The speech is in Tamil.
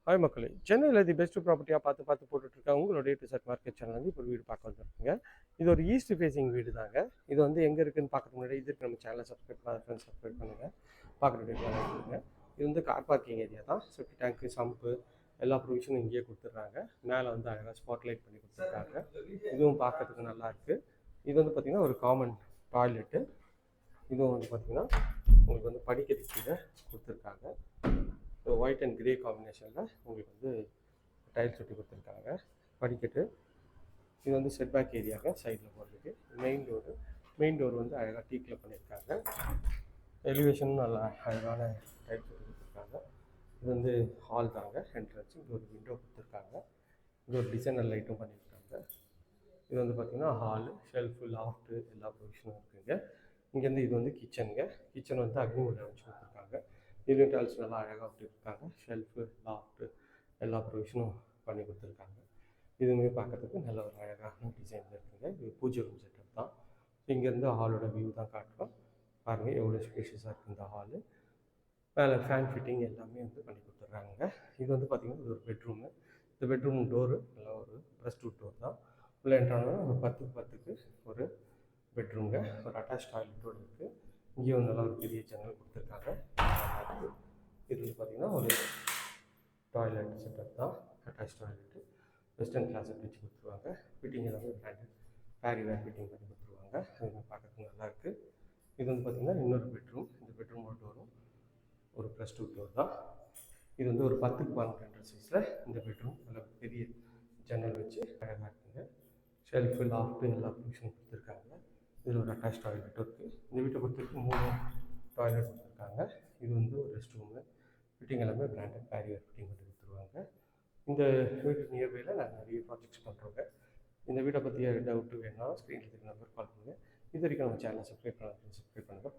ஹாய் மக்களே, சென்னையில் தி பெஸ்ட் ப்ராப்பர்ட்டியாக பார்த்து போட்டுட்ருக்கேன். உங்களுடைய டிசர்ட் மார்க்கெட் சேனல் வந்து இப்போ வீடு பார்க்க வந்துருக்குங்க. இது ஒரு ஈஸ்ட் ஃபேஸிங் வீடு தாங்க. இது வந்து எங்கே இருக்குதுன்னு பார்க்கறதுக்கு முன்னாடி இதுக்கு நம்ம சேனலை சப்ஸ்கிரைப் பண்ணாத ஃப்ரெண்ட்ஸ் சப்ஸ்கிரைப் பண்ணுங்கள். பார்க்குற இருக்குங்க. இது வந்து கார் பார்க்கிங் ஏரியா தான். செப்டி டேங்க்கு, சம்பு எல்லா ப்ரொவிஷனும் இங்கேயே கொடுத்துட்றாங்க. மேலே வந்து அழகாக ஸ்பாட்லைட் பண்ணி கொடுத்துருக்காங்க. இதுவும் பார்க்கறதுக்கு நல்லாயிருக்கு. இது வந்து பார்த்திங்கன்னா ஒரு காமன் டாய்லெட்டு. இதுவும் வந்து பார்த்திங்கன்னா உங்களுக்கு வந்து படிக்கட்டு கீழே கொடுத்துருக்காங்க. ஒயிட் அண்ட் கிரே காம்பினேஷனில் உங்களுக்கு வந்து டைல்ஸ் ஒட்டி கொடுத்துருக்காங்க. படிக்கட்டு இது வந்து செட்பேக் ஏரியாங்க, சைடில் போகிறதுக்கு. மெயின் டோர் வந்து அழகாக டீக்கில் பண்ணியிருக்காங்க. எலிவேஷனும் நல்லா அழகான டைல்ஸ் ஒட்டி கொடுத்துருக்காங்க. இது வந்து ஹால் தாங்க என்ட்ரன்ஸ். இது ஒரு விண்டோ கொடுத்துருக்காங்க. இது ஒரு டிசைனர் லைட்டும் பண்ணியிருக்காங்க. இது வந்து பார்த்திங்கன்னா ஹாலு, ஷெல்ஃபு, லாஃப்ட்டு எல்லா ப்ரொவிஷனும் இருக்குதுங்க. இங்கேருந்து இது வந்து கிச்சனுங்க. கிச்சன் வந்து அக்னிமூலை வச்சு கொடுத்துருக்காங்க. இதுலேயும் டைல்ஸ் நல்லா அழகாக விட்டுருக்காங்க. ஷெல்ஃபு, லாஃப்ட்டு எல்லா ப்ரொவிஷனும் பண்ணி கொடுத்துருக்காங்க. இதுவுமே பார்க்குறதுக்கு நல்ல ஒரு அழகான டிசைனில் இருக்குங்க. இது பூஜை ரூம் செட்டப் தான். இங்கேருந்து ஹாலோட வியூ தான் காட்டுறோம். பாருங்கள் எவ்வளோ ஸ்பேஷியஸாக இருக்குது இந்த ஹாலு. மேலே ஃபேன் ஃபிட்டிங் எல்லாமே வந்து பண்ணி கொடுத்துட்றாங்க. இது வந்து பார்த்திங்கன்னா இது ஒரு பெட்ரூமு. இந்த பெட்ரூம் டோரு நல்லா ஒரு ப்ரெஸ் டோர் தான். உள்ளே என்ட்ரானா ஒரு 10க்கு ஒரு பெட்ரூம்ங்க. ஒரு அட்டாச் டாய்லெட்டோடு இருக்குது. இங்கேயும் நல்லா ஒரு பெரிய ஜன்னல் கொடுத்துருக்காங்க. இது வந்து பார்த்திங்கன்னா ஒரு டாய்லெட் செட்டப் தான். அட்டாச் டாய்லெட்டு, வெஸ்டர்ன் கிளாஸட் வச்சு கொடுத்துருவாங்க. ஃபிட்டிங் எல்லாமே பிராண்டட் பேரி வேர் ஃபிட்டிங் பண்ணி கொடுத்துருவாங்க. அது பார்க்கறதுக்கு நல்லாயிருக்கு. இது வந்து பார்த்திங்கன்னா இன்னொரு பெட்ரூம். இந்த பெட்ரூமோட டோரும் ஒரு ப்ளஸ் 2 டோர் தான். இது வந்து ஒரு 10க்கு 12 சைஸில் இந்த பெட்ரூம் நல்லா பெரிய ஜன்னல் வச்சு அழகாக இருக்குங்க. ஷெல்ஃபு, லாஃப்ட்டு எல்லா ப்ரொவிஷனும் கொடுத்துருக்காங்க. இதில் ஒரு அட்டாச் டாய்லெட்டும் இருக்குது. இந்த வீட்டை பொறுத்தவரைக்கும் 3 டாய்லெட் கொடுத்துருக்காங்க. இது வந்து ஒரு ரெஸ்ட் ரூமு. ஃபிட்டிங் எல்லாமே பிராண்டட் பேரியர் ஃபிட்டிங் பண்ணி கொடுத்துருவாங்க. இந்த வீடு நியர்பையில் நான் நிறைய ப்ராஜெக்ட்ஸ் பண்ணுறோங்க. இந்த வீட்டை பற்றிய டவுட்டு வேணும்னா ஸ்க்ரீனில் தெரிஞ்ச நம்பர் கால் பண்ணுங்கள். இது வரைக்கும் நம்ம சேனலை சப்ஸ்கிரைப் பண்ணுங்கள்.